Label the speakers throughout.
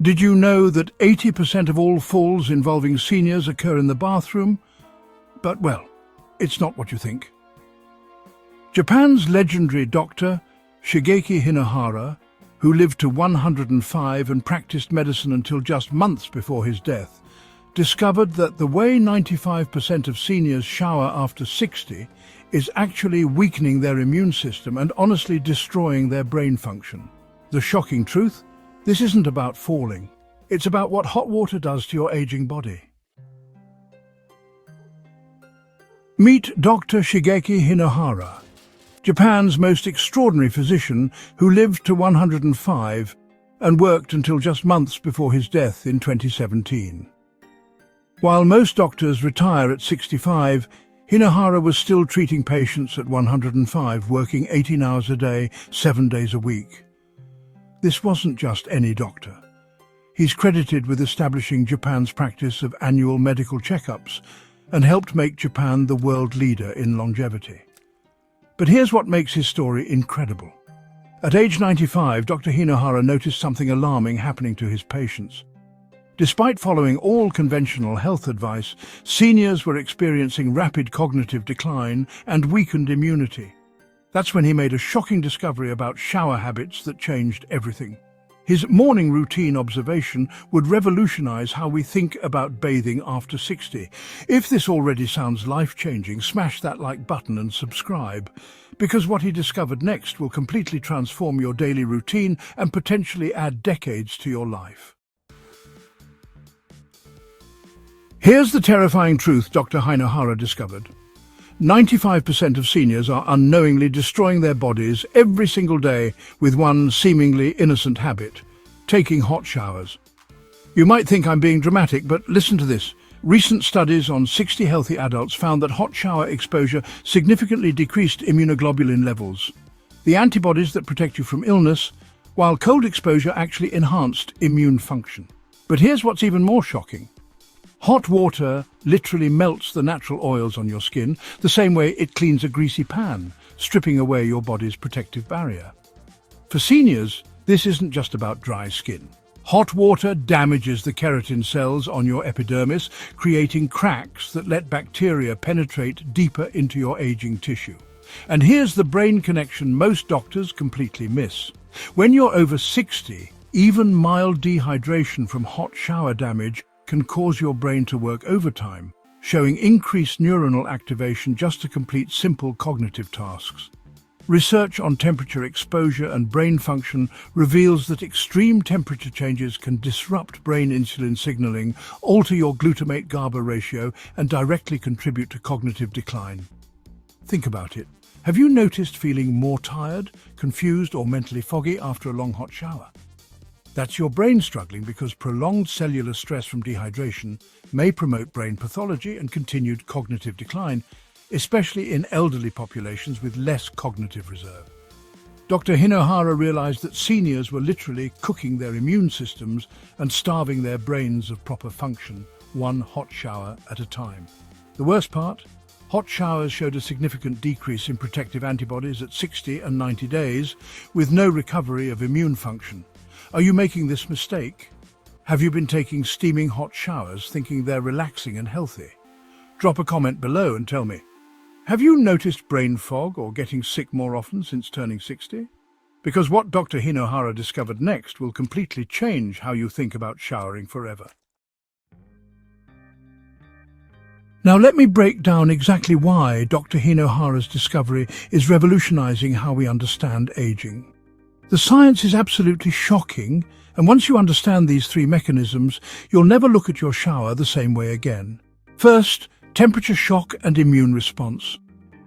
Speaker 1: Did you know that 80% of all falls involving seniors occur in the bathroom? But, well, it's not what you think. Japan's legendary doctor, Shigeki Hinohara, who lived to 105 and practiced medicine until just months before his death, discovered that the way 95% of seniors shower after 60 is actually weakening their immune system and honestly destroying their brain function. The shocking truth? This isn't about falling. It's about what hot water does to your aging body. Meet Dr. Shigeki Hinohara, Japan's most extraordinary physician who lived to 105 and worked until just months before his death in 2017. While most doctors retire at 65, Hinahhara was still treating patients at 105, working 18 hours a day, 7 days a week. This wasn't just any doctor. He's credited with establishing Japan's practice of annual medical checkups and helped make Japan the world leader in longevity. But here's what makes his story incredible. At age 95, Dr. Hinahhara noticed something alarming happening to his patients. Despite following all conventional health advice, seniors were experiencing rapid cognitive decline and weakened immunity. That's when he made a shocking discovery about shower habits that changed everything. His morning routine observation would revolutionize how we think about bathing after 60. If this already sounds life-changing, smash that like button and subscribe, because what he discovered next will completely transform your daily routine and potentially add decades to your life. Here's the terrifying truth Dr. Hinahhara discovered. 95% of seniors are unknowingly destroying their bodies every single day with one seemingly innocent habit: taking hot showers. You might think I'm being dramatic, but listen to this. Recent studies on 60 healthy adults found that hot shower exposure significantly decreased immunoglobulin levels, the antibodies that protect you from illness, while cold exposure actually enhanced immune function. But here's what's even more shocking. Hot water literally melts the natural oils on your skin, the same way it cleans a greasy pan, stripping away your body's protective barrier. For seniors, this isn't just about dry skin. Hot water damages the keratin cells on your epidermis, creating cracks that let bacteria penetrate deeper into your aging tissue. And here's the brain connection most doctors completely miss. When you're over 60, even mild dehydration from hot shower damage can cause your brain to work overtime, showing increased neuronal activation just to complete simple cognitive tasks. Research on temperature exposure and brain function reveals that extreme temperature changes can disrupt brain insulin signaling, alter your glutamate-GABA ratio, and directly contribute to cognitive decline. Think about it. Have you noticed feeling more tired, confused, or mentally foggy after a long hot shower? That's your brain struggling, because prolonged cellular stress from dehydration may promote brain pathology and continued cognitive decline, especially in elderly populations with less cognitive reserve. Dr. Hinahhara realized that seniors were literally cooking their immune systems and starving their brains of proper function, one hot shower at a time. The worst part? Hot showers showed a significant decrease in protective antibodies at 60 and 90 days, with no recovery of immune function. Are you making this mistake? Have you been taking steaming hot showers thinking they're relaxing and healthy? Drop a comment below and tell me. Have you noticed brain fog or getting sick more often since turning 60? Because what Dr. Hinahhara discovered next will completely change how you think about showering forever. Now let me break down exactly why Dr. Hinahhara's discovery is revolutionizing how we understand aging. The science is absolutely shocking, and once you understand these three mechanisms, you'll never look at your shower the same way again. First, temperature shock and immune response.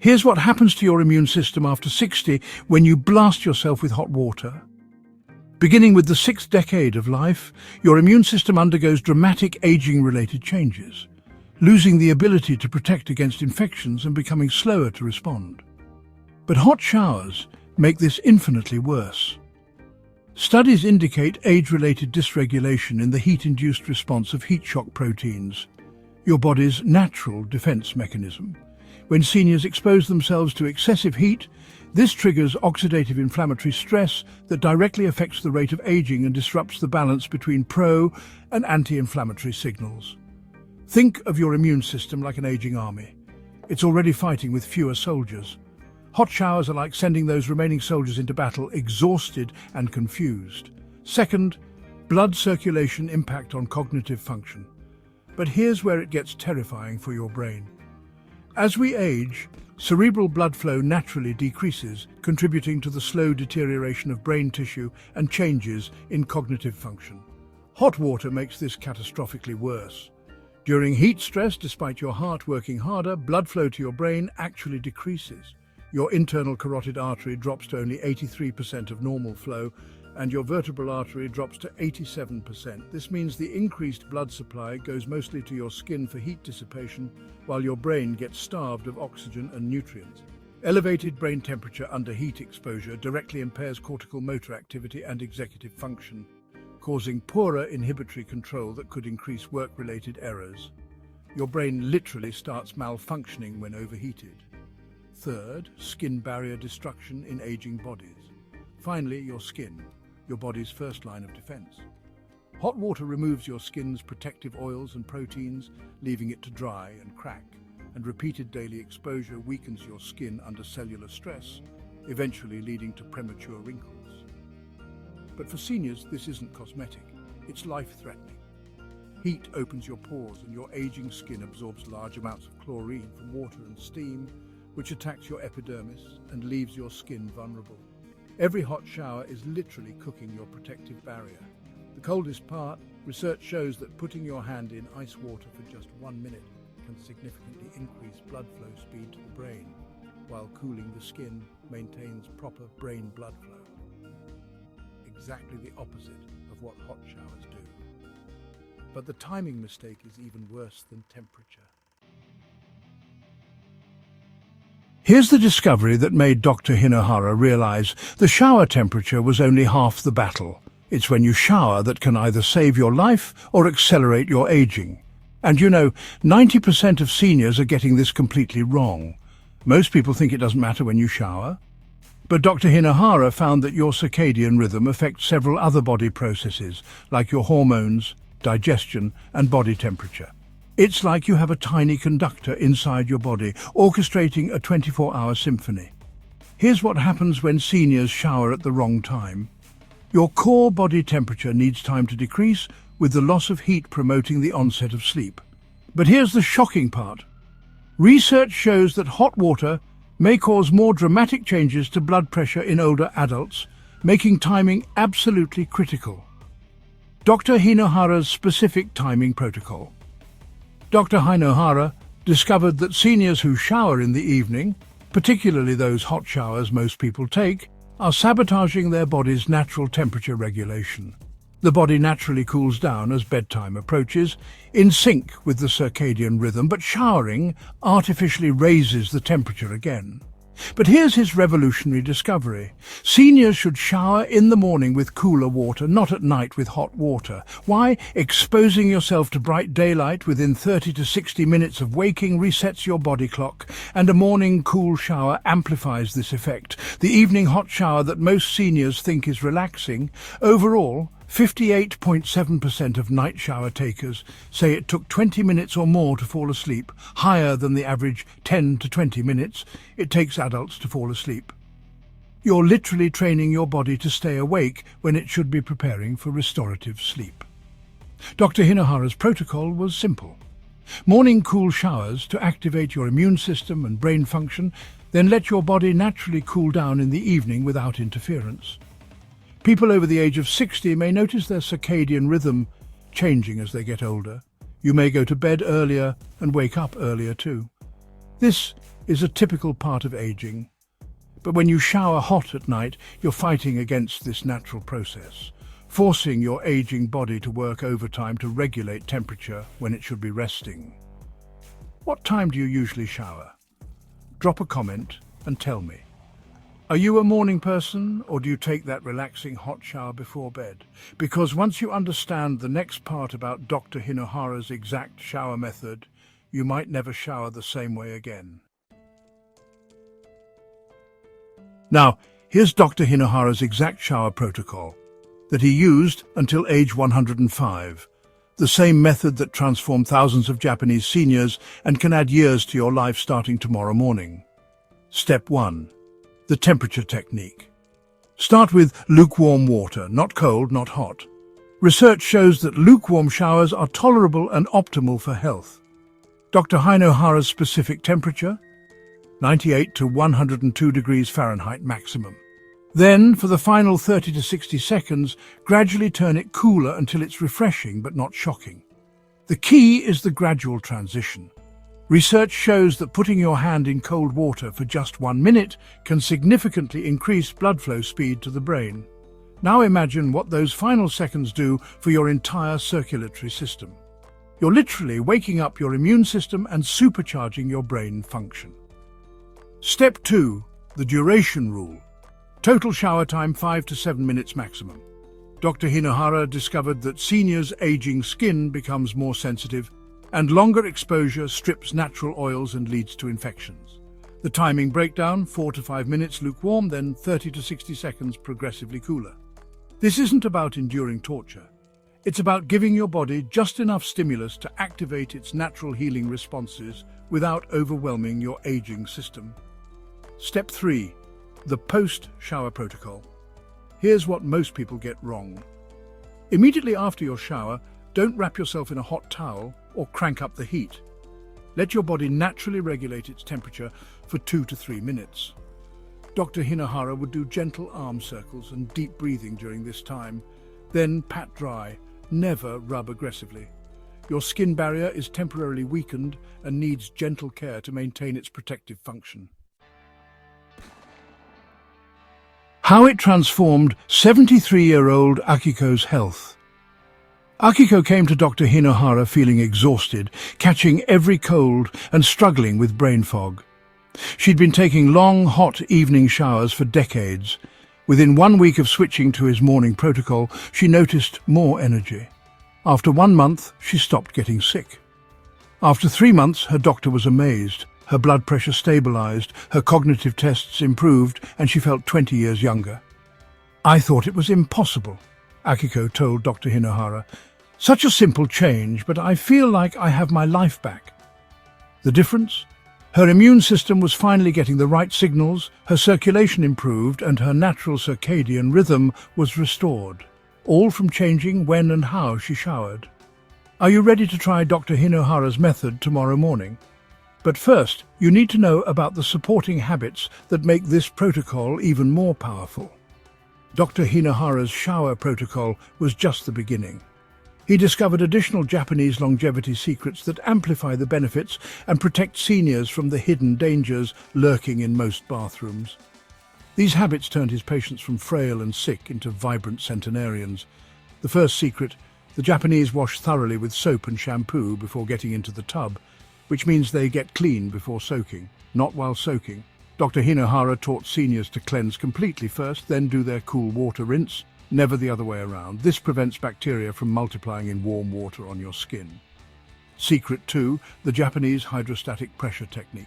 Speaker 1: Here's what happens to your immune system after 60 when you blast yourself with hot water. Beginning with the 6th decade of life, your immune system undergoes dramatic aging-related changes, losing the ability to protect against infections and becoming slower to respond. But hot showers make this infinitely worse. Studies indicate age-related dysregulation in the heat-induced response of heat shock proteins, your body's natural defense mechanism. When seniors expose themselves to excessive heat, This triggers oxidative inflammatory stress that directly affects the rate of aging and disrupts the balance between pro- and anti-inflammatory signals. Think of your immune system like an aging army. It's already fighting with fewer soldiers. Hot showers are like sending those remaining soldiers into battle exhausted and confused. Second, blood circulation impact on cognitive function. But here's where it gets terrifying for your brain. As we age, cerebral blood flow naturally decreases, contributing to the slow deterioration of brain tissue and changes in cognitive function. Hot water makes this catastrophically worse. During heat stress, despite your heart working harder, blood flow to your brain actually decreases. Your internal carotid artery drops to only 83% of normal flow, and your vertebral artery drops to 87%. This means the increased blood supply goes mostly to your skin for heat dissipation, while your brain gets starved of oxygen and nutrients. Elevated brain temperature under heat exposure directly impairs cortical motor activity and executive function, causing poorer inhibitory control that could increase work-related errors. Your brain literally starts malfunctioning when overheated. Third, skin barrier destruction in aging bodies. Finally, your skin, your body's first line of defense. Hot water removes your skin's protective oils and proteins, leaving it to dry and crack, and repeated daily exposure weakens your skin under cellular stress, eventually leading to premature wrinkles. But for seniors, this isn't cosmetic, it's life-threatening. Heat opens your pores and your aging skin absorbs large amounts of chlorine from water and steam, which attacks your epidermis and leaves your skin vulnerable. Every hot shower is literally cooking your protective barrier. The coldest part, research shows that putting your hand in ice water for just 1 minute can significantly increase blood flow speed to the brain, while cooling the skin maintains proper brain blood flow. Exactly the opposite of what hot showers do. But the timing mistake is even worse than temperature. Here's the discovery that made Dr. Hinahhara realize the shower temperature was only half the battle. It's when you shower that can either save your life or accelerate your aging. And 90% of seniors are getting this completely wrong. Most people think it doesn't matter when you shower. But Dr. Hinahhara found that your circadian rhythm affects several other body processes, like your hormones, digestion, and body temperature. It's like you have a tiny conductor inside your body, orchestrating a 24-hour symphony. Here's what happens when seniors shower at the wrong time. Your core body temperature needs time to decrease, with the loss of heat promoting the onset of sleep. But here's the shocking part. Research shows that hot water may cause more dramatic changes to blood pressure in older adults, making timing absolutely critical. Dr. Hinahhara's specific timing protocol. Dr. Hinahhara discovered that seniors who shower in the evening, particularly those hot showers most people take, are sabotaging their body's natural temperature regulation. The body naturally cools down as bedtime approaches, in sync with the circadian rhythm, but showering artificially raises the temperature again. But here's his revolutionary discovery. Seniors should shower in the morning with cooler water, not at night with hot water. Why? Exposing yourself to bright daylight within 30 to 60 minutes of waking resets your body clock, and a morning cool shower amplifies this effect. The evening hot shower that most seniors think is relaxing, overall, 58.7% of night shower takers say it took 20 minutes or more to fall asleep, higher than the average 10 to 20 minutes it takes adults to fall asleep. You're literally training your body to stay awake when it should be preparing for restorative sleep. Dr. Hinahhara's protocol was simple. Morning cool showers to activate your immune system and brain function, then let your body naturally cool down in the evening without interference. People over the age of 60 may notice their circadian rhythm changing as they get older. You may go to bed earlier and wake up earlier too. This is a typical part of aging. But when you shower hot at night, you're fighting against this natural process, forcing your aging body to work overtime to regulate temperature when it should be resting. What time do you usually shower? Drop a comment and tell me. Are you a morning person, or do you take that relaxing hot shower before bed? Because once you understand the next part about Dr. Hinahhara's exact shower method, you might never shower the same way again. Now, here's Dr. Hinahhara's exact shower protocol that he used until age 105. The same method that transformed thousands of Japanese seniors and can add years to your life starting tomorrow morning. Step 1. The temperature technique. Start with lukewarm water, not cold, not hot. Research shows that lukewarm showers are tolerable and optimal for health. Dr. Hinohara's specific temperature? 98 to 102 degrees Fahrenheit maximum. Then, for the final 30 to 60 seconds, gradually turn it cooler until it's refreshing but not shocking. The key is the gradual transition. Research shows that putting your hand in cold water for just 1 minute can significantly increase blood flow speed to the brain. Now imagine what those final seconds do for your entire circulatory system. You're literally waking up your immune system and supercharging your brain function. Step 2. The duration rule. Total shower time 5 to 7 minutes maximum. Dr. Hinahhara discovered that seniors' aging skin becomes more sensitive, and longer exposure strips natural oils and leads to infections. The timing breakdown, 4 to 5 minutes lukewarm, then 30 to 60 seconds progressively cooler. This isn't about enduring torture. It's about giving your body just enough stimulus to activate its natural healing responses without overwhelming your aging system. Step 3. The post-shower protocol. Here's what most people get wrong. Immediately after your shower, don't wrap yourself in a hot towel or crank up the heat. Let your body naturally regulate its temperature for 2 to 3 minutes. Dr. Hinahhara would do gentle arm circles and deep breathing during this time. Then pat dry, never rub aggressively. Your skin barrier is temporarily weakened and needs gentle care to maintain its protective function. How it transformed 73-year-old Akiko's health. Akiko came to Dr. Hinahhara feeling exhausted, catching every cold and struggling with brain fog. She'd been taking long, hot evening showers for decades. Within 1 week of switching to his morning protocol, she noticed more energy. After 1 month, she stopped getting sick. After 3 months, her doctor was amazed. Her blood pressure stabilized, her cognitive tests improved, and she felt 20 years younger. "I thought it was impossible," Akiko told Dr. Hinahhara. "Such a simple change, but I feel like I have my life back." The difference? Her immune system was finally getting the right signals, her circulation improved, and her natural circadian rhythm was restored, all from changing when and how she showered. Are you ready to try Dr. Hinahhara's method tomorrow morning? But first, you need to know about the supporting habits that make this protocol even more powerful. Dr. Hinahhara's shower protocol was just the beginning. He discovered additional Japanese longevity secrets that amplify the benefits and protect seniors from the hidden dangers lurking in most bathrooms. These habits turned his patients from frail and sick into vibrant centenarians. The first secret: the Japanese wash thoroughly with soap and shampoo before getting into the tub, which means they get clean before soaking, not while soaking. Dr. Hinahhara taught seniors to cleanse completely first, then do their cool water rinse, never the other way around. This prevents bacteria from multiplying in warm water on your skin. Secret 2, the Japanese hydrostatic pressure technique.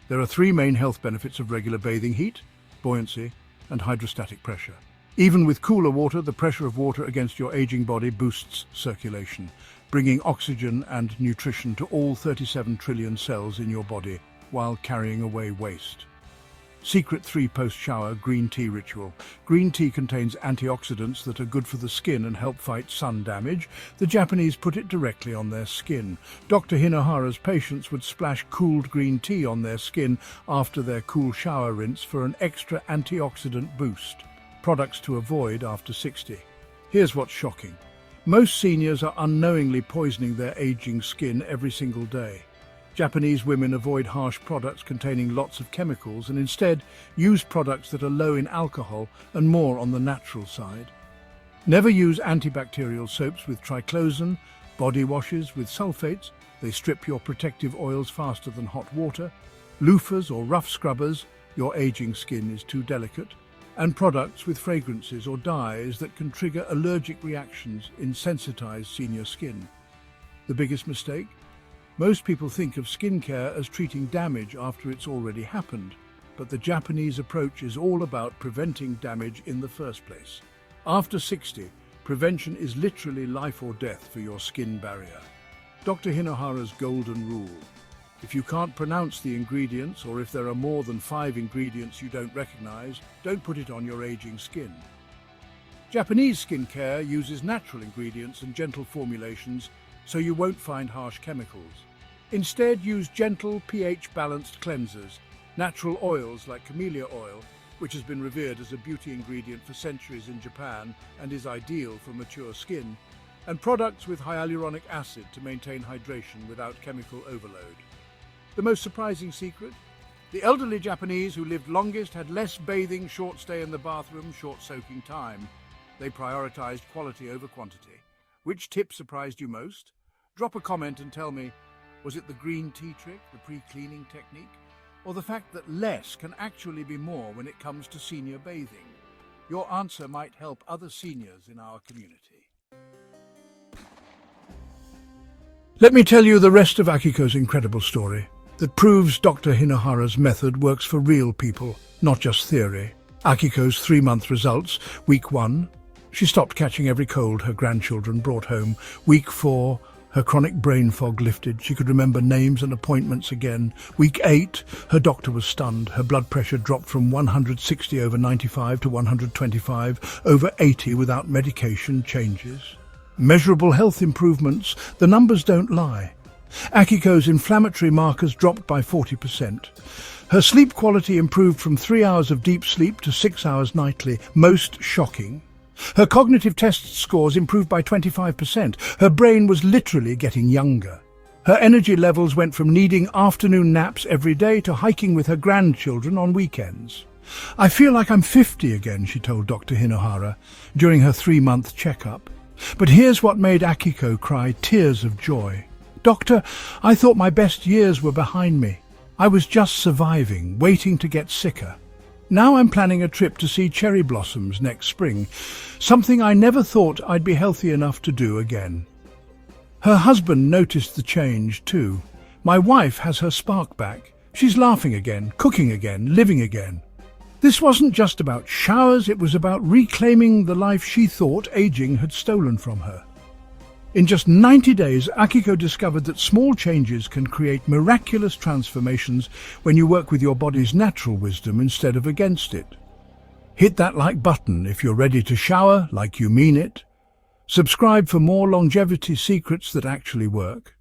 Speaker 1: There are 3 main health benefits of regular bathing: heat, buoyancy, and hydrostatic pressure. Even with cooler water, the pressure of water against your aging body boosts circulation, bringing oxygen and nutrition to all 37 trillion cells in your body while carrying away waste. Secret 3 post-shower green tea ritual. Green tea contains antioxidants that are good for the skin and help fight sun damage. The Japanese put it directly on their skin. Dr. Hinahhara's patients would splash cooled green tea on their skin after their cool shower rinse for an extra antioxidant boost. Products to avoid after 60. Here's what's shocking. Most seniors are unknowingly poisoning their aging skin every single day. Japanese women avoid harsh products containing lots of chemicals and instead use products that are low in alcohol and more on the natural side. Never use antibacterial soaps with triclosan, body washes with sulfates. They strip your protective oils faster than hot water. Loofahs or rough scrubbers, your aging skin is too delicate. And products with fragrances or dyes that can trigger allergic reactions in sensitized senior skin. The biggest mistake? Most people think of skincare as treating damage after it's already happened. but the Japanese approach is all about preventing damage in the first place. After 60, prevention is literally life or death for your skin barrier. Dr. Hinahhara's golden rule. If you can't pronounce the ingredients, or if there are more than 5 ingredients you don't recognize, don't put it on your aging skin. Japanese skincare uses natural ingredients and gentle formulations, so you won't find harsh chemicals. Instead, use gentle, pH-balanced cleansers, natural oils like camellia oil, which has been revered as a beauty ingredient for centuries in Japan and is ideal for mature skin, and products with hyaluronic acid to maintain hydration without chemical overload. The most surprising secret? The elderly Japanese who lived longest had less bathing, short stay in the bathroom, short soaking time. They prioritized quality over quantity. Which tip surprised you most? Drop a comment and tell me, was it the green tea trick, the pre-cleaning technique, or the fact that less can actually be more when it comes to senior bathing? Your answer might help other seniors in our community. Let me tell you the rest of Akiko's incredible story that proves Dr. Hinahhara's method works for real people, not just theory. Akiko's 3-month results. Week 1, she stopped catching every cold her grandchildren brought home. Week 4, her chronic brain fog lifted. She could remember names and appointments again. Week 8, her doctor was stunned. Her blood pressure dropped from 160/95 to 125/80 without medication changes. Measurable health improvements. The numbers don't lie. Akiko's inflammatory markers dropped by 40%. Her sleep quality improved from 3 hours of deep sleep to 6 hours nightly. Most shocking. Her cognitive test scores improved by 25%. Her brain was literally getting younger. Her energy levels went from needing afternoon naps every day to hiking with her grandchildren on weekends. I feel like I'm 50 again, she told Dr. Hinahhara during her 3-month checkup. But here's what made Akiko cry tears of joy. Doctor, I thought my best years were behind me. I was just surviving, waiting to get sicker. Now I'm planning a trip to see cherry blossoms next spring, something I never thought I'd be healthy enough to do again. Her husband noticed the change too. My wife has her spark back. She's laughing again, cooking again, living again. This wasn't just about showers, it was about reclaiming the life she thought aging had stolen from her. In just 90 days, Akiko discovered that small changes can create miraculous transformations when you work with your body's natural wisdom instead of against it. Hit that like button if you're ready to shower like you mean it. Subscribe for more longevity secrets that actually work.